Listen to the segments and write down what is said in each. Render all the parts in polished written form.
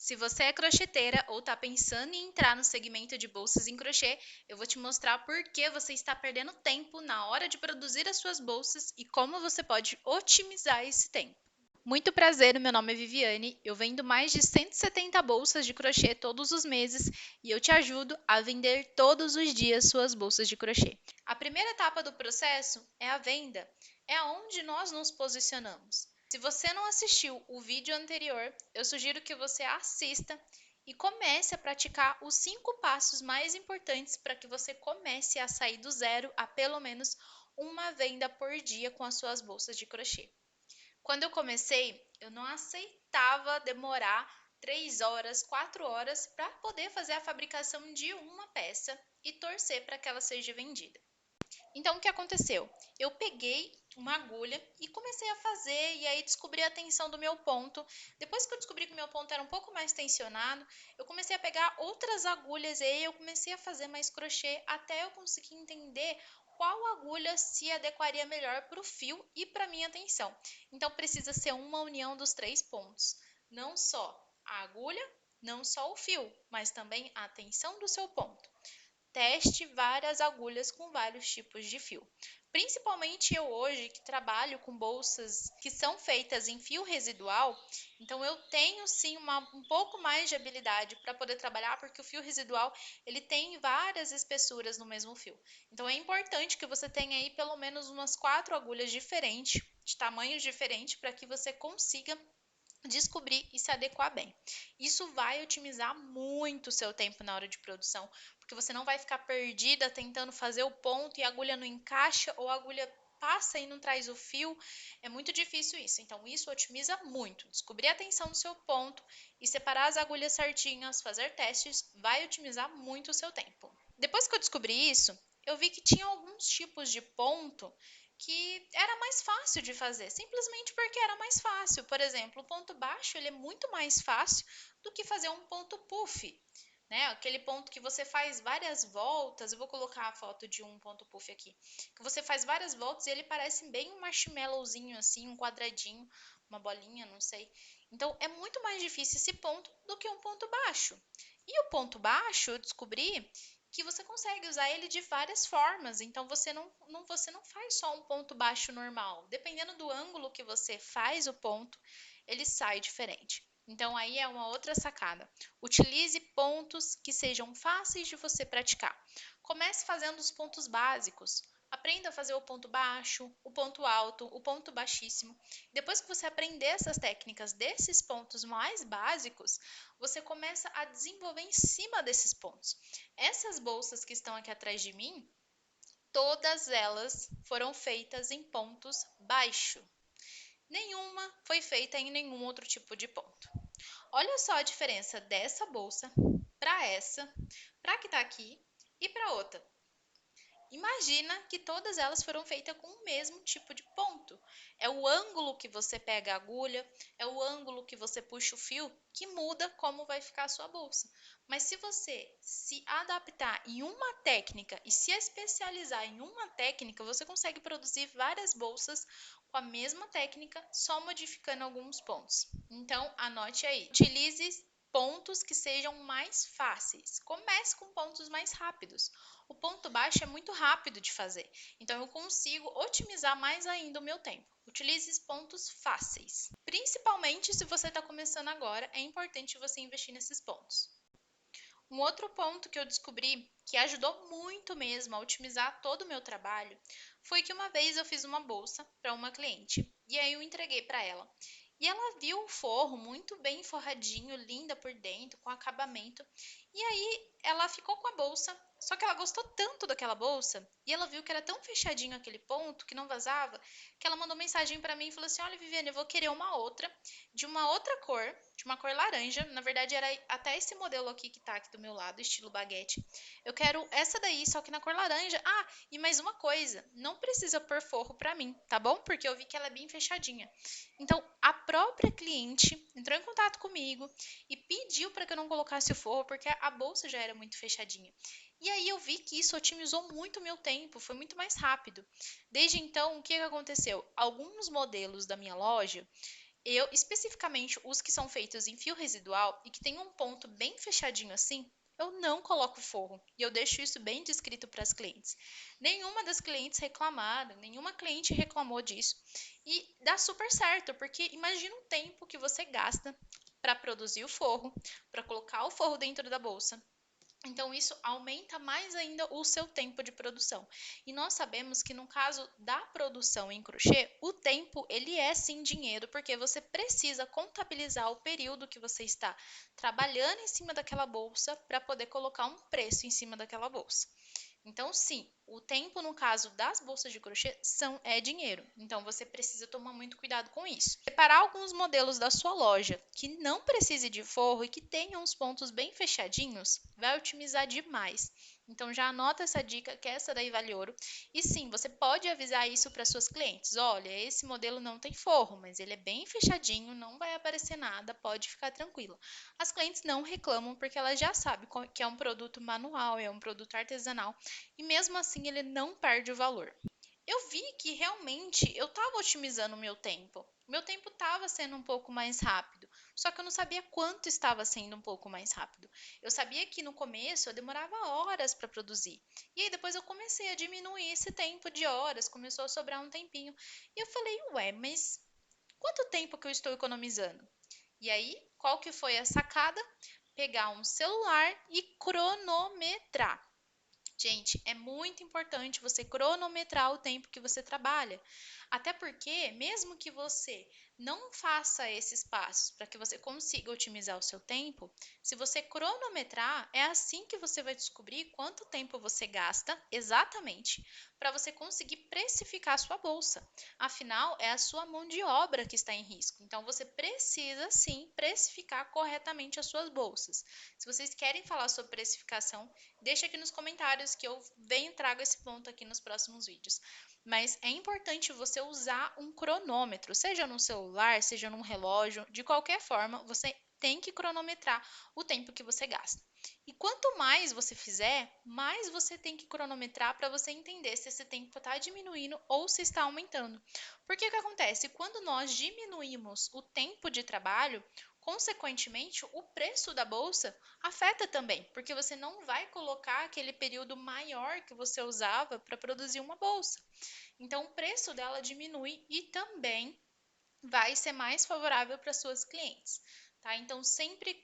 Se você é crocheteira ou está pensando em entrar no segmento de bolsas em crochê, eu vou te mostrar por que você está perdendo tempo na hora de produzir as suas bolsas e como você pode otimizar esse tempo. Muito prazer, meu nome é Viviane, eu vendo mais de 170 bolsas de crochê todos os meses e eu te ajudo a vender todos os dias suas bolsas de crochê. A primeira etapa do processo é a venda, é onde nós nos posicionamos. Se você não assistiu o vídeo anterior, eu sugiro que você assista e comece a praticar os 5 passos mais importantes para que você comece a sair do zero a pelo menos uma venda por dia com as suas bolsas de crochê. Quando eu comecei, eu não aceitava demorar 3 horas, 4 horas para poder fazer a fabricação de uma peça e torcer para que ela seja vendida. Então, o que aconteceu? Eu peguei uma agulha e comecei a fazer, e aí descobri a tensão do meu ponto. Depois que eu descobri que o meu ponto era um pouco mais tensionado, eu comecei a pegar outras agulhas e aí eu comecei a fazer mais crochê até eu conseguir entender qual agulha se adequaria melhor para o fio e para a minha tensão. Então, precisa ser uma união dos 3 pontos. Não só a agulha, não só o fio, mas também a tensão do seu ponto. Teste várias agulhas com vários tipos de fio. Principalmente eu hoje que trabalho com bolsas que são feitas em fio residual, então eu tenho sim um pouco mais de habilidade para poder trabalhar, porque o fio residual ele tem várias espessuras no mesmo fio. Então é importante que você tenha aí pelo menos umas 4 agulhas diferentes, de tamanhos diferentes, para que você consiga descobrir e se adequar bem. Isso vai otimizar muito o seu tempo na hora de produção, porque você não vai ficar perdida tentando fazer o ponto e a agulha não encaixa ou a agulha passa e não traz o fio. É muito difícil isso. Então, isso otimiza muito. Descobrir a tensão do seu ponto e separar as agulhas certinhas, fazer testes, vai otimizar muito o seu tempo. Depois que eu descobri isso, eu vi que tinha alguns tipos de ponto que era mais fácil de fazer, simplesmente porque era mais fácil. Por exemplo, o ponto baixo ele é muito mais fácil do que fazer um ponto puff, né? Aquele ponto que você faz várias voltas. Eu vou colocar a foto de um ponto puff aqui, que você faz várias voltas e ele parece bem um marshmallowzinho assim, um quadradinho, uma bolinha, não sei. Então é muito mais difícil esse ponto do que um ponto baixo. E o ponto baixo, eu descobri que você consegue usar ele de várias formas. Então você não faz só um ponto baixo normal. Dependendo do ângulo que você faz o ponto, ele sai diferente. Então aí é uma outra sacada. Utilize pontos que sejam fáceis de você praticar. Comece fazendo os pontos básicos. Aprenda a fazer o ponto baixo, o ponto alto, o ponto baixíssimo. Depois que você aprender essas técnicas desses pontos mais básicos, você começa a desenvolver em cima desses pontos. Essas bolsas que estão aqui atrás de mim, todas elas foram feitas em pontos baixos. Nenhuma foi feita em nenhum outro tipo de ponto. Olha só a diferença dessa bolsa para essa, para a que está aqui e para outra. Imagina que todas elas foram feitas com o mesmo tipo de ponto. É o ângulo que você pega a agulha, é o ângulo que você puxa o fio que muda como vai ficar a sua bolsa. Mas se você se adaptar em uma técnica e se especializar em uma técnica, você consegue produzir várias bolsas com a mesma técnica, só modificando alguns pontos. Então, anote aí. Utilize pontos que sejam mais fáceis. Comece com pontos mais rápidos. O ponto baixo é muito rápido de fazer, então eu consigo otimizar mais ainda o meu tempo. Utilize pontos fáceis. Principalmente se você está começando agora, é importante você investir nesses pontos. Um outro ponto que eu descobri que ajudou muito mesmo a otimizar todo o meu trabalho foi que uma vez eu fiz uma bolsa para uma cliente e aí eu entreguei para ela. E ela viu o forro muito bem forradinho, linda por dentro, com acabamento. E aí ela ficou com a bolsa, só que ela gostou tanto daquela bolsa e ela viu que era tão fechadinho aquele ponto, que não vazava, que ela mandou mensagem para mim e falou assim: "Olha, Viviane, eu vou querer uma outra, de uma outra cor, de uma cor laranja. Na verdade, era até esse modelo aqui que tá aqui do meu lado, estilo baguete. Eu quero essa daí, só que na cor laranja. Ah, e mais uma coisa, não precisa pôr forro pra mim, tá bom? Porque eu vi que ela é bem fechadinha." Então, a própria cliente entrou em contato comigo e pediu para que eu não colocasse o forro, porque a bolsa já era muito fechadinha. E aí eu vi que isso otimizou muito o meu tempo, foi muito mais rápido. Desde então, o que aconteceu? Alguns modelos da minha loja Eu, especificamente os que são feitos em fio residual e que tem um ponto bem fechadinho assim, eu não coloco forro e eu deixo isso bem descrito para as clientes. Nenhuma das clientes reclamaram, nenhuma cliente reclamou disso e dá super certo, porque imagina o tempo que você gasta para produzir o forro, para colocar o forro dentro da bolsa, então, isso aumenta mais ainda o seu tempo de produção. E nós sabemos que no caso da produção em crochê, o tempo ele é sim dinheiro, porque você precisa contabilizar o período que você está trabalhando em cima daquela bolsa para poder colocar um preço em cima daquela bolsa. Então, sim, o tempo, no caso das bolsas de crochê, é dinheiro. Então, você precisa tomar muito cuidado com isso. Separar alguns modelos da sua loja que não precise de forro e que tenham os pontos bem fechadinhos, vai otimizar demais. Então, já anota essa dica, que essa daí vale ouro. E sim, você pode avisar isso para suas clientes. Olha, esse modelo não tem forro, mas ele é bem fechadinho, não vai aparecer nada, pode ficar tranquila. As clientes não reclamam porque elas já sabem que é um produto manual, é um produto artesanal e mesmo assim ele não perde o valor. Eu vi que realmente eu estava otimizando o meu tempo. Meu tempo estava sendo um pouco mais rápido, só que eu não sabia quanto estava sendo um pouco mais rápido. Eu sabia que no começo eu demorava horas para produzir. E aí depois eu comecei a diminuir esse tempo de horas, começou a sobrar um tempinho. E eu falei, ué, mas quanto tempo que eu estou economizando? E aí, qual que foi a sacada? Pegar um celular e cronometrar. Gente, é muito importante você cronometrar o tempo que você trabalha. Até porque, mesmo que você não faça esses passos para que você consiga otimizar o seu tempo, se você cronometrar, é assim que você vai descobrir quanto tempo você gasta exatamente para você conseguir precificar a sua bolsa. Afinal, é a sua mão de obra que está em risco. Então, você precisa sim precificar corretamente as suas bolsas. Se vocês querem falar sobre precificação, deixa aqui nos comentários que eu venho e trago esse ponto aqui nos próximos vídeos. Mas é importante você usar um cronômetro, seja no celular, seja num relógio, de qualquer forma, você tem que cronometrar o tempo que você gasta. E quanto mais você fizer, mais você tem que cronometrar para você entender se esse tempo está diminuindo ou se está aumentando. Porque o que acontece? Quando nós diminuímos o tempo de trabalho, consequentemente, o preço da bolsa afeta também, porque você não vai colocar aquele período maior que você usava para produzir uma bolsa. Então, o preço dela diminui e também vai ser mais favorável para suas clientes. Tá? Então, sempre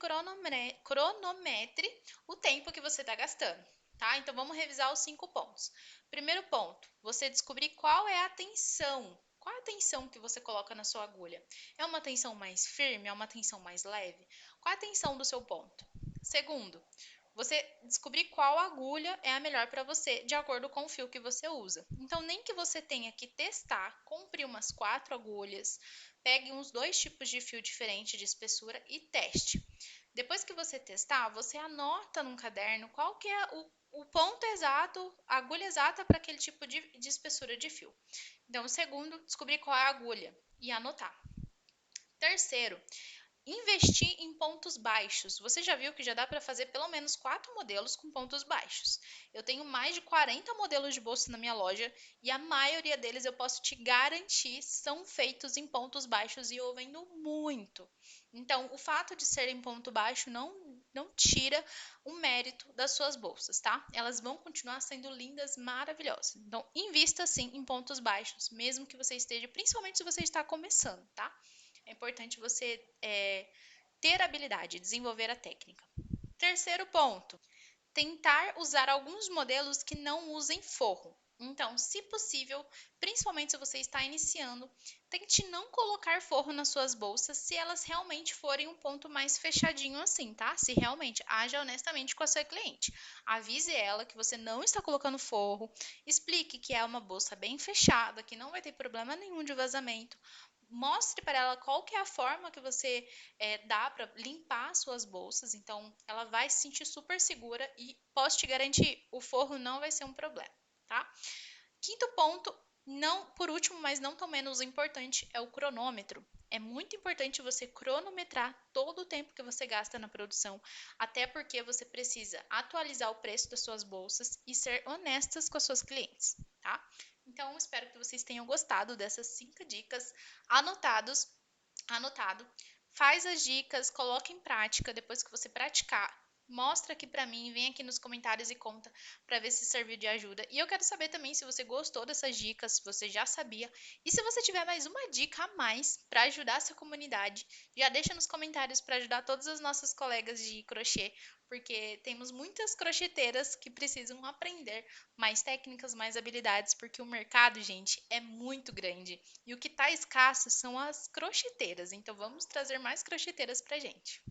cronometre o tempo que você está gastando. Tá? Então, vamos revisar os 5 pontos. Primeiro ponto, você descobrir qual é a tensão. Qual é a tensão que você coloca na sua agulha? É uma tensão mais firme? É uma tensão mais leve? Qual é a tensão do seu ponto? Segundo, você descobrir qual agulha é a melhor para você, de acordo com o fio que você usa. Então, nem que você tenha que testar, compre umas 4 agulhas, pegue uns 2 tipos de fio diferentes de espessura e teste. Depois que você testar, você anota num caderno qual que é o ponto exato, a agulha exata para aquele tipo de espessura de fio. Então, segundo, descobrir qual é a agulha e anotar. Terceiro, investir em pontos baixos. Você já viu que já dá para fazer pelo menos 4 modelos com pontos baixos. Eu tenho mais de 40 modelos de bolsa na minha loja e a maioria deles eu posso te garantir são feitos em pontos baixos e eu vendo muito. Então, o fato de ser em ponto baixo não tira o mérito das suas bolsas, tá? Elas vão continuar sendo lindas, maravilhosas. Então, invista sim em pontos baixos, mesmo que você esteja, principalmente se você está começando, tá? É importante você ter habilidade, desenvolver a técnica. Terceiro ponto, tentar usar alguns modelos que não usem forro. Então, se possível, principalmente se você está iniciando, tente não colocar forro nas suas bolsas se elas realmente forem um ponto mais fechadinho assim, tá? Se realmente, haja honestamente com a sua cliente. Avise ela que você não está colocando forro, explique que é uma bolsa bem fechada, que não vai ter problema nenhum de vazamento. Mostre para ela qual que é a forma que você dá para limpar as suas bolsas, então ela vai se sentir super segura e posso te garantir, o forro não vai ser um problema, tá? Quinto ponto, não, por último, mas não tão menos importante, é o cronômetro. É muito importante você cronometrar todo o tempo que você gasta na produção, até porque você precisa atualizar o preço das suas bolsas e ser honestas com as suas clientes, tá? Então, espero que vocês tenham gostado dessas 5 dicas anotados anotado. Faz as dicas, coloca em prática. Depois que você praticar, mostra aqui pra mim, vem aqui nos comentários e conta pra ver se serviu de ajuda. E eu quero saber também se você gostou dessas dicas, se você já sabia e se você tiver mais uma dica a mais pra ajudar essa comunidade, já deixa nos comentários pra ajudar todas as nossas colegas de crochê, porque temos muitas crocheteiras que precisam aprender mais técnicas, mais habilidades, porque o mercado, gente, é muito grande. E o que está escasso são as crocheteiras. Então vamos trazer mais crocheteiras pra gente.